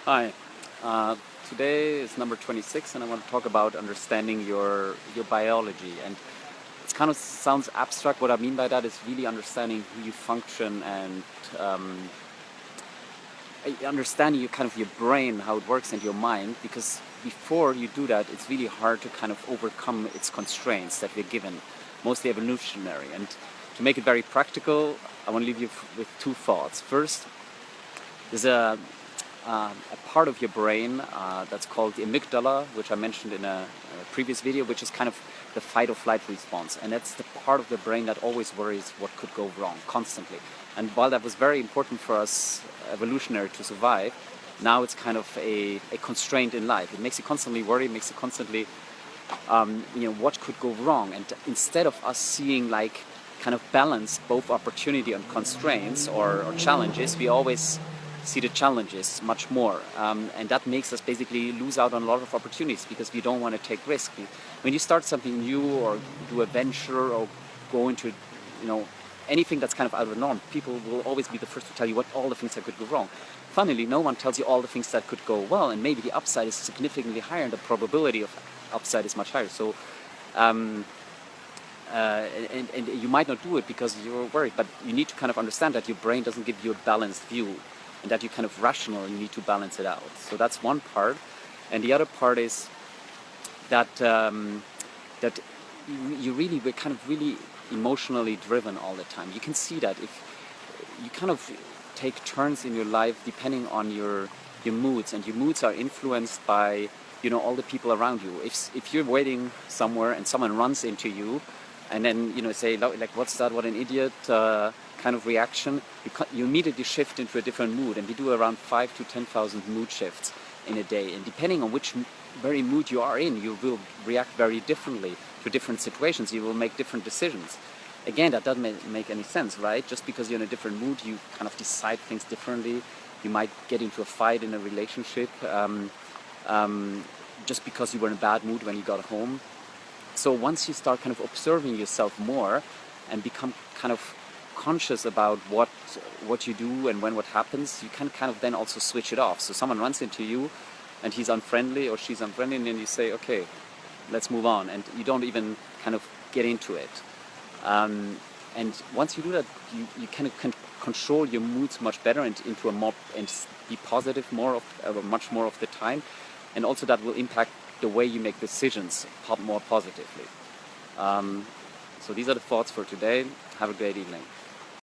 Hi, today is number 26 and I want to talk about understanding your biology. And it kind of sounds abstract. What I mean by that is really understanding who you function and understanding your brain, how it works, and your mind, because before you do that, it's really hard to kind of overcome its constraints that we're given, mostly evolutionary. And to make it very practical, I want to leave you with two thoughts. First, there's a part of your brain that's called the amygdala, which I mentioned in a previous video, which is kind of the fight or flight response. And that's the part of the brain that always worries what could go wrong constantly. And while that was very important for us evolutionary to survive, now it's kind of a constraint in life. It makes you constantly worry, it makes you constantly, what could go wrong. And instead of us seeing like kind of balance both opportunity and constraints or challenges, we always see the challenges much more, and that makes us basically lose out on a lot of opportunities because we don't want to take risk. When you start something new or do a venture or go into anything that's kind of out of the norm, people will always be the first to tell you what all the things that could go wrong. Funnily, no one tells you all the things that could go well, and maybe the upside is significantly higher and the probability of upside is much higher. So and you might not do it because you're worried, but you need to kind of understand that your brain doesn't give you a balanced view, and that you kind of rational, you need to balance it out. So that's one part. And the other part is that that we're kind of really emotionally driven all the time. You can see that if you kind of take turns in your life depending on your moods, and your moods are influenced by all the people around you. If you're waiting somewhere and someone runs into you, and then say like, what's that, what an idiot kind of reaction, you immediately shift into a different mood. And we do around 5,000 to 10,000 mood shifts in a day, and depending on which very mood you are in, you will react very differently to different situations. You will make different decisions. Again, that doesn't make any sense, right? Just because you're in a different mood, you kind of decide things differently. You might get into a fight in a relationship just because you were in a bad mood when you got home. So once you start kind of observing yourself more and become kind of conscious about what you do and when what happens, you can kind of then also switch it off. So someone runs into you and he's unfriendly or she's unfriendly, and then you say, okay, let's move on, and you don't even kind of get into it. And once you do that, you kind of can control your moods much better and into a more, and be positive much more of the time, and also that will impact the way you make decisions more positively. So these are the thoughts for today. Have a great evening.